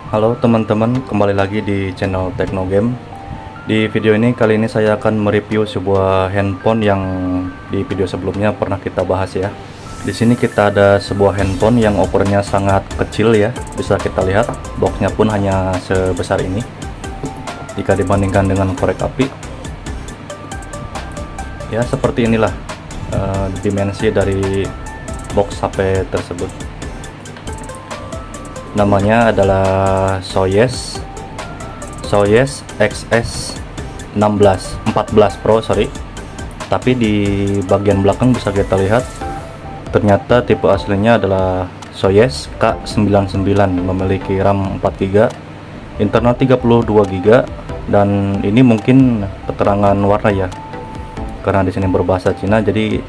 Halo teman-teman, kembali lagi di channel Teknogame. Di video ini kali ini saya akan mereview sebuah handphone yang di video sebelumnya pernah kita bahas ya. Di sini kita ada sebuah handphone yang ukurannya sangat kecil ya. Bisa kita lihat, boxnya pun hanya sebesar ini. Jika dibandingkan dengan korek api, ya seperti inilah dimensi dari box HP tersebut. Namanya adalah Soyez XS 14 Pro tapi di bagian belakang bisa kita lihat ternyata tipe aslinya adalah Soyez K99, memiliki RAM 4GB, internal 32GB, dan ini mungkin keterangan warna ya, karena di sini berbahasa Cina jadi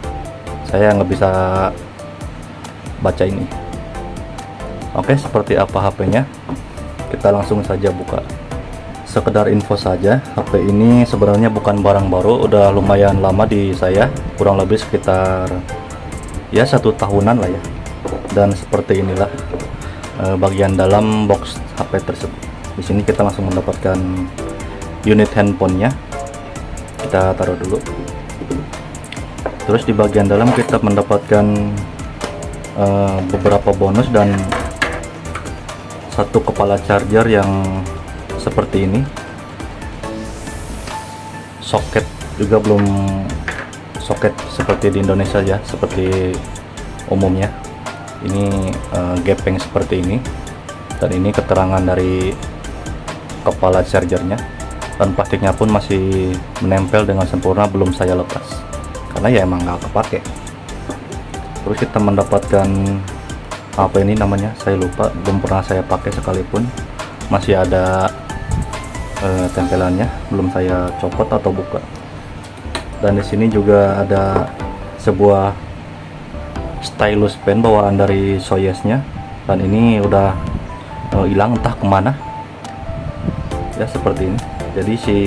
saya nggak bisa baca ini. Oke, seperti apa HP-nya? Kita langsung saja buka. Sekedar info saja, HP ini sebenarnya bukan barang baru, udah lumayan lama di saya, kurang lebih sekitar ya 1 tahunan lah ya. Dan seperti inilah bagian dalam box HP tersebut. Di sini kita langsung mendapatkan unit handphonenya. Kita taruh dulu. Terus di bagian dalam kita mendapatkan beberapa bonus dan satu kepala charger yang seperti ini. Soket juga belum soket seperti di Indonesia ya, seperti umumnya. Ini gepeng seperti ini, dan ini keterangan dari kepala chargernya, dan plastiknya pun masih menempel dengan sempurna, belum saya lepas karena ya emang nggak kepake. Terus kita mendapatkan apa ini namanya, saya lupa, belum pernah saya pakai sekalipun. Masih ada tempelannya, belum saya copot atau buka. Dan di sini juga ada sebuah stylus pen bawaan dari Soyeznya, dan ini udah hilang entah kemana ya, seperti ini. Jadi si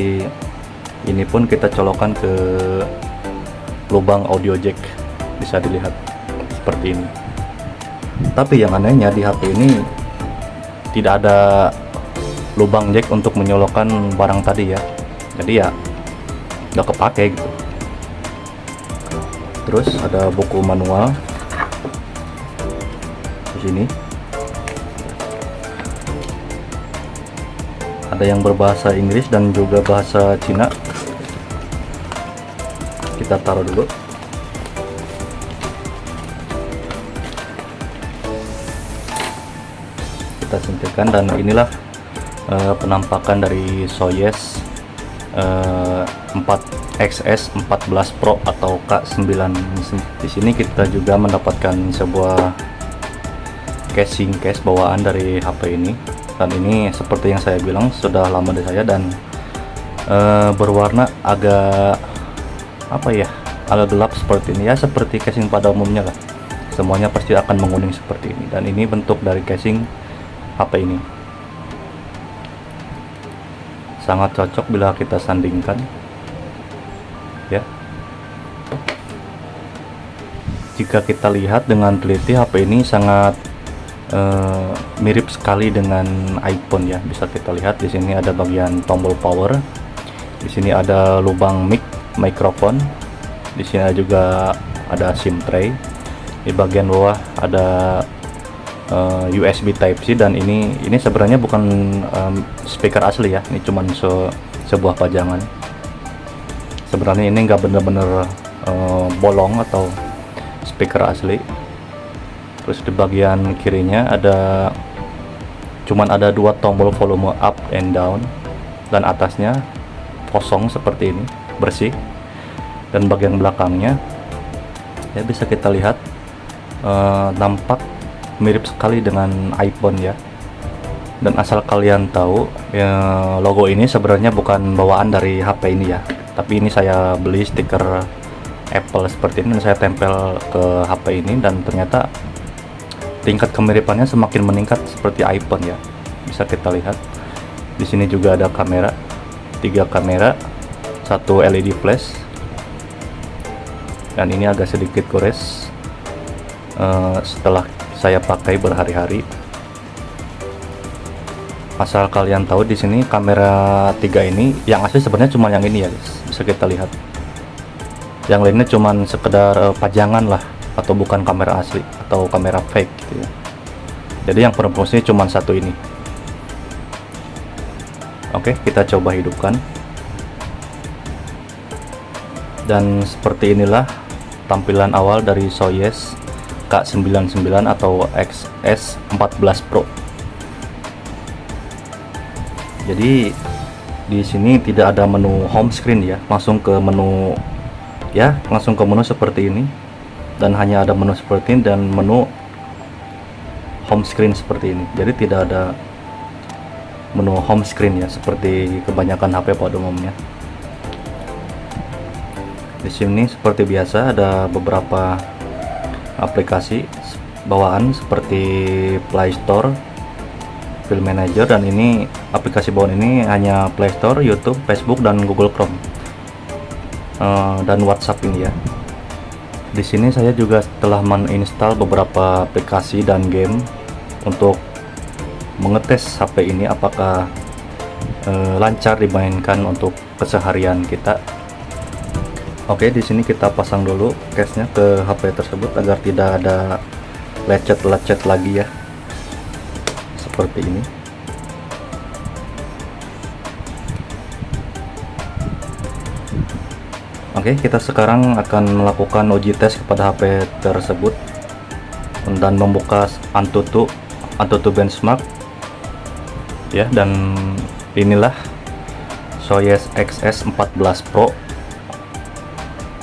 ini pun kita colokkan ke lubang audio jack, bisa dilihat seperti ini. Tapi yang anehnya di HP ini tidak ada lubang jack untuk menyolokkan barang tadi ya, jadi ya nggak kepake gitu. Terus ada buku manual di sini, ada yang berbahasa Inggris dan juga bahasa Cina. Kita taruh dulu. Kita suntikan, dan inilah penampakan dari Soyez XS 14 Pro atau K9. Di sini kita juga mendapatkan sebuah casing case bawaan dari HP ini, dan ini seperti yang saya bilang sudah lama di saya, dan berwarna agak apa ya, agak gelap seperti ini ya, seperti casing pada umumnya lah. Semuanya pasti akan menguning seperti ini, dan ini bentuk dari casing HP ini. Sangat cocok bila kita sandingkan ya. Jika kita lihat dengan teliti, HP ini sangat mirip sekali dengan iPhone ya. Bisa kita lihat di sini ada bagian tombol power, di sini ada lubang mikrofon, di sini juga ada SIM tray, di bagian bawah ada USB Type C, dan ini sebenarnya bukan speaker asli ya, ini cuman sebuah pajangan. Sebenarnya ini nggak bener-bener bolong atau speaker asli. Terus di bagian kirinya cuman ada 2 tombol volume up and down, dan atasnya kosong seperti ini, bersih. Dan bagian belakangnya ya bisa kita lihat nampak mirip sekali dengan iPhone ya. Dan asal kalian tahu ya, logo ini sebenarnya bukan bawaan dari HP ini ya, tapi ini saya beli stiker Apple seperti ini dan saya tempel ke HP ini, dan ternyata tingkat kemiripannya semakin meningkat seperti iPhone ya. Bisa kita lihat di sini juga ada kamera, 3 kamera, 1 LED flash, dan ini agak sedikit gores setelah saya pakai berhari-hari. Asal kalian tahu, di sini kamera 3 ini yang asli sebenarnya cuma yang ini ya guys, bisa kita lihat. Yang lainnya cuma sekedar pajangan lah, atau bukan kamera asli atau kamera fake gitu ya. Jadi yang berfungsi cuma satu ini. Oke, kita coba hidupkan. Dan seperti inilah tampilan awal dari Soyez K99 atau XS14 Pro. Jadi di sini tidak ada menu home screen ya, langsung ke menu seperti ini, dan hanya ada menu seperti ini dan menu home screen seperti ini. Jadi tidak ada menu home screen ya, seperti kebanyakan HP pada umumnya. Di sini seperti biasa ada beberapa aplikasi bawaan seperti Play Store, File Manager, dan ini aplikasi bawaan ini hanya Play Store, YouTube, Facebook, dan Google Chrome, dan WhatsApp ini ya. Di sini saya juga telah menginstal beberapa aplikasi dan game untuk mengetes HP ini apakah lancar dimainkan untuk keseharian kita. Oke, di sini kita pasang dulu case-nya ke HP tersebut agar tidak ada lecet-lecet lagi ya. Seperti ini. Oke, kita sekarang akan melakukan uji tes kepada HP tersebut dan membuka Antutu benchmark ya. Dan inilah Soyez XS14 Pro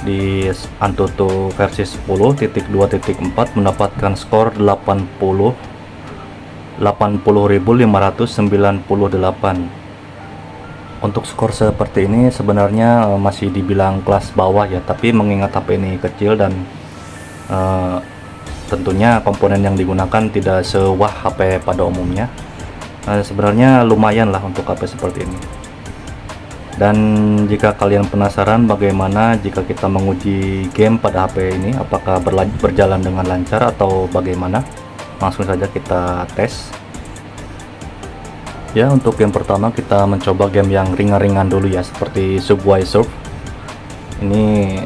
di Antutu versi 10.2.4 mendapatkan skor 80.598. Untuk skor seperti ini sebenarnya masih dibilang kelas bawah ya, tapi mengingat HP ini kecil dan tentunya komponen yang digunakan tidak sewah HP pada umumnya, sebenarnya lumayan lah untuk HP seperti ini. Dan jika kalian penasaran bagaimana jika kita menguji game pada HP ini, apakah berjalan dengan lancar atau bagaimana, langsung saja kita tes ya. Untuk game pertama kita mencoba game yang ringan-ringan dulu ya, seperti Subway Surf ini.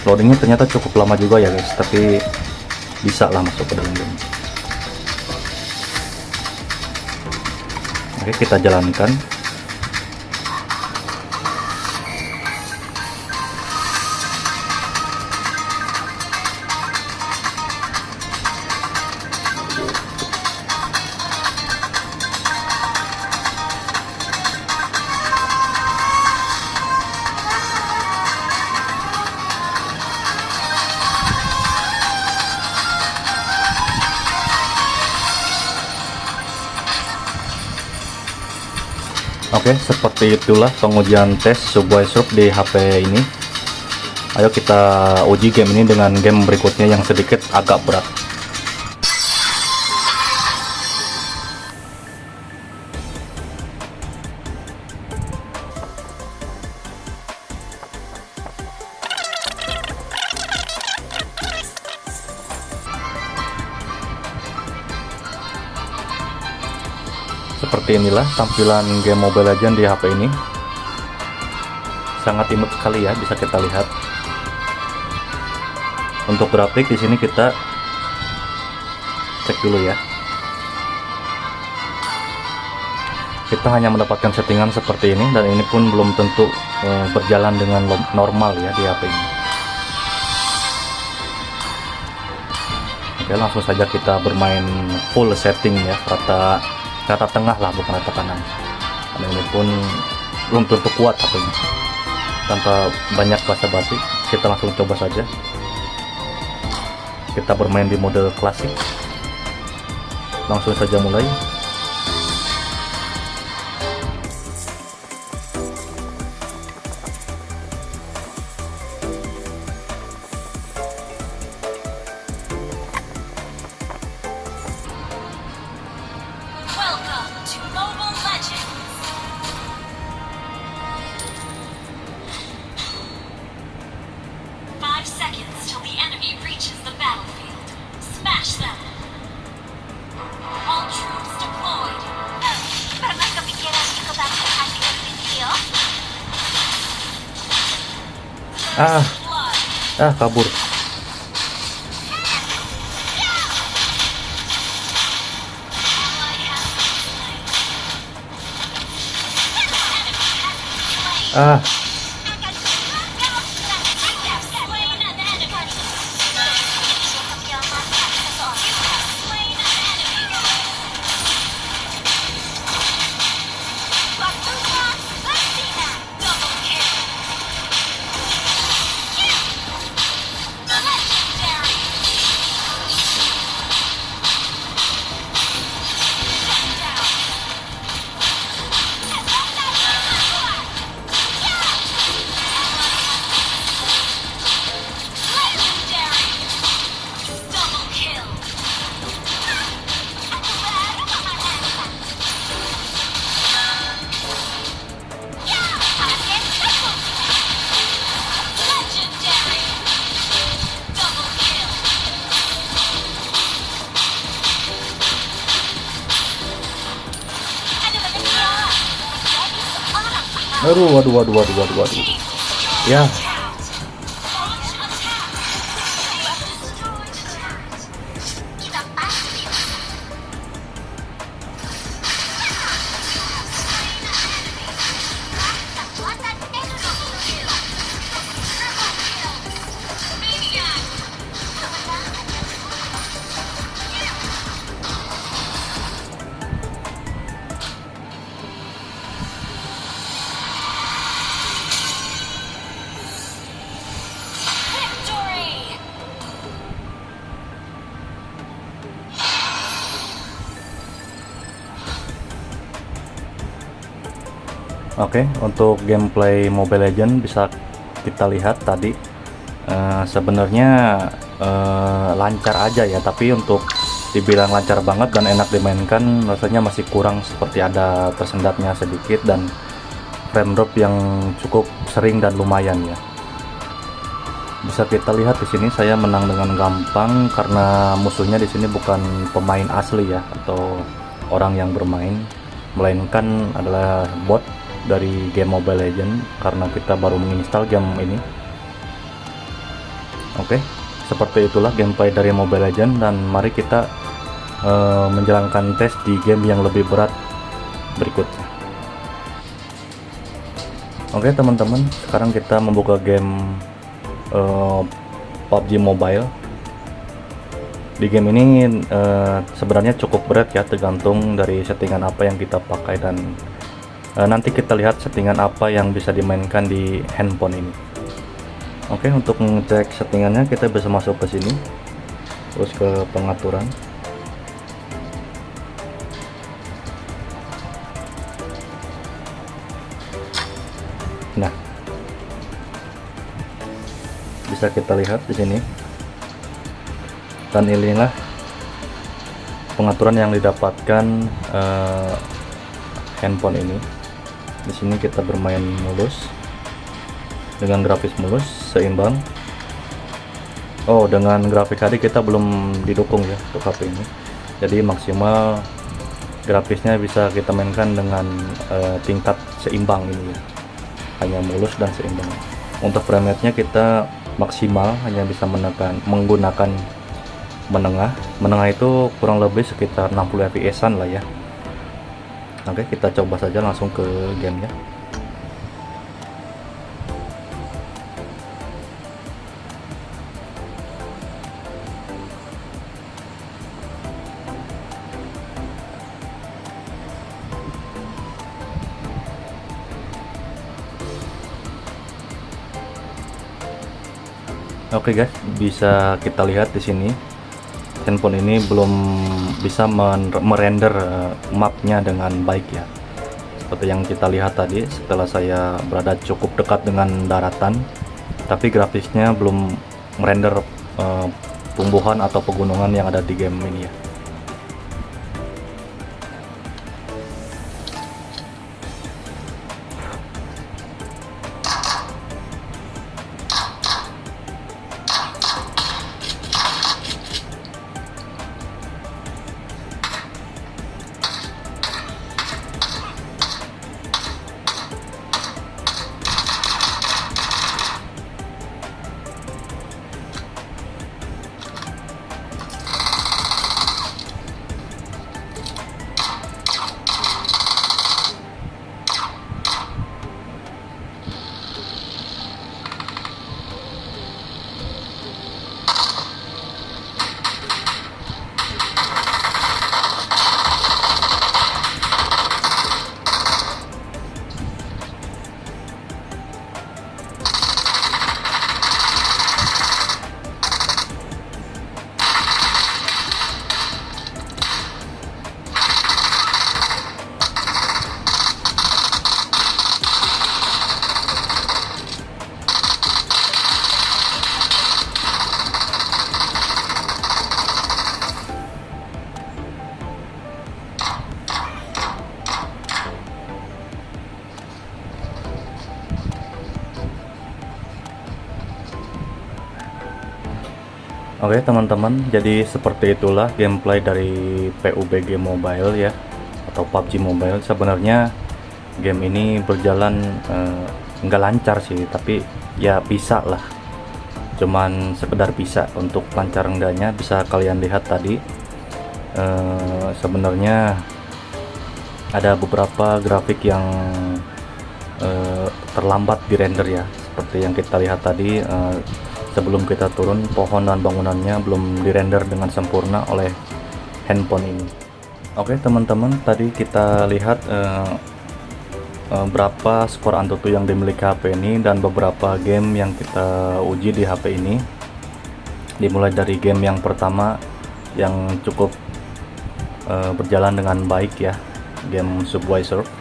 Loadingnya ternyata cukup lama juga ya guys, tapi bisa lah masuk ke dalam game. Oke, kita jalankan. Oke, seperti itulah pengujian tes Subway Surf di HP ini. Ayo kita uji game ini dengan game berikutnya yang sedikit agak berat. Seperti inilah tampilan game Mobile Legends di HP ini. Sangat imut sekali ya, bisa kita lihat. Untuk grafik di sini kita cek dulu ya. Kita hanya mendapatkan settingan seperti ini, dan ini pun belum tentu berjalan dengan normal ya di HP ini. Oke, langsung saja kita bermain full setting ya, rata tengah lah, bukan rata kanan. Dan ini pun belum tentu kuat HP-nya. Tanpa banyak basa-basi, kita langsung coba saja. Kita bermain di mode klasik. Langsung saja mulai. Welcome to Mobile Legends! 5 seconds till the enemy reaches the battlefield. Smash them! Ah, kabur. Ah, aduh, waduh. Ya, oke, untuk gameplay Mobile Legends bisa kita lihat tadi sebenarnya lancar aja ya, tapi untuk dibilang lancar banget dan enak dimainkan rasanya masih kurang, seperti ada tersendatnya sedikit dan frame drop yang cukup sering dan lumayan ya. Bisa kita lihat di sini saya menang dengan gampang karena musuhnya di sini bukan pemain asli ya, atau orang yang bermain, melainkan adalah bot dari game Mobile Legends karena kita baru menginstal game ini. Oke, seperti itulah gameplay dari Mobile Legends, dan mari kita menjalankan tes di game yang lebih berat berikutnya. Oke teman-teman, sekarang kita membuka game PUBG Mobile. Di game ini sebenarnya cukup berat ya, tergantung dari settingan apa yang kita pakai, dan nanti kita lihat settingan apa yang bisa dimainkan di handphone ini. Oke, untuk mengecek settingannya kita bisa masuk ke sini, terus ke pengaturan. Nah, bisa kita lihat di sini, dan inilah pengaturan yang didapatkan handphone ini. Di sini kita bermain mulus dengan grafis mulus seimbang. Oh, dengan grafik HD kita belum didukung ya untuk HP ini, jadi maksimal grafisnya bisa kita mainkan dengan tingkat seimbang ini ya, hanya mulus dan seimbang. Untuk frame rate-nya kita maksimal hanya bisa menggunakan menengah itu kurang lebih sekitar 60 fps-an lah ya. Oke, kita coba saja langsung ke gamenya. Oke guys, bisa kita lihat di sini handphone ini belum bisa merender mapnya dengan baik ya. Seperti yang kita lihat tadi, setelah saya berada cukup dekat dengan daratan, tapi grafisnya belum merender tumbuhan atau pegunungan yang ada di game ini ya. Oke teman-teman, jadi seperti itulah gameplay dari PUBG Mobile ya, atau PUBG Mobile. Sebenarnya game ini berjalan nggak lancar sih, tapi ya bisa lah, cuman sekedar bisa. Untuk lancar enggaknya bisa kalian lihat tadi. Sebenarnya ada beberapa grafik yang terlambat di render ya, seperti yang kita lihat tadi. Sebelum kita turun, pohon dan bangunannya belum dirender dengan sempurna oleh handphone ini. Oke teman-teman, tadi kita lihat berapa skor Antutu yang dimiliki HP ini dan beberapa game yang kita uji di HP ini. Dimulai dari game yang pertama yang cukup berjalan dengan baik ya, game Subway Surf.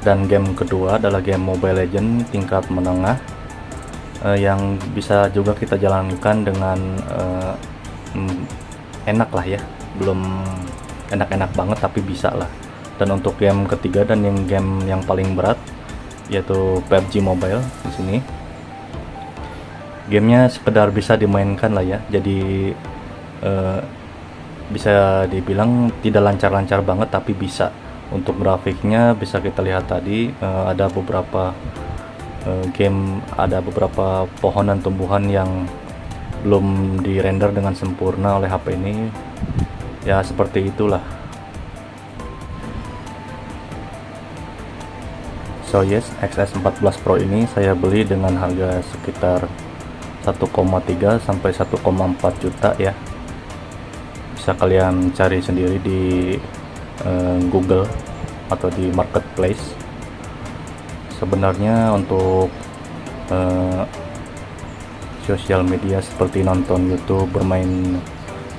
Dan game kedua adalah game Mobile Legends tingkat menengah, yang bisa juga kita jalankan dengan enak lah ya, belum enak-enak banget tapi bisa lah. Dan untuk game ketiga dan game yang paling berat yaitu PUBG Mobile, di sini gamenya sekedar bisa dimainkan lah ya, jadi bisa dibilang tidak lancar-lancar banget tapi bisa. Untuk grafiknya bisa kita lihat tadi, ada beberapa game, ada beberapa pohon dan tumbuhan yang belum dirender dengan sempurna oleh HP ini ya, seperti itulah. So yes, XS14 Pro ini saya beli dengan harga sekitar 1,3 sampai 1,4 juta ya. Bisa kalian cari sendiri di Google atau di marketplace. Sebenarnya untuk sosial media seperti nonton YouTube, bermain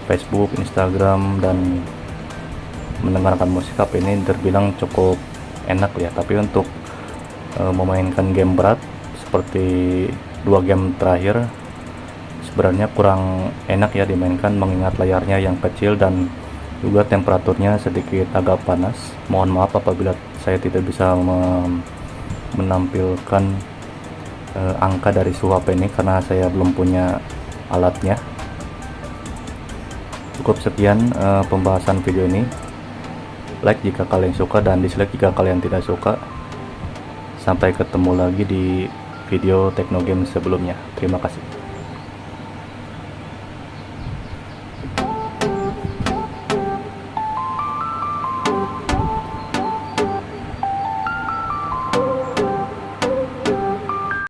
Facebook, Instagram, dan mendengarkan musik, HP ini terbilang cukup enak ya. Tapi untuk memainkan game berat seperti 2 game terakhir sebenarnya kurang enak ya dimainkan, mengingat layarnya yang kecil dan juga temperaturnya sedikit agak panas. Mohon maaf apabila saya tidak bisa menampilkan angka dari suhu HP ini karena saya belum punya alatnya. Cukup sekian pembahasan video ini. Like jika kalian suka dan dislike jika kalian tidak suka. Sampai ketemu lagi di video Teknogame sebelumnya. Terima kasih.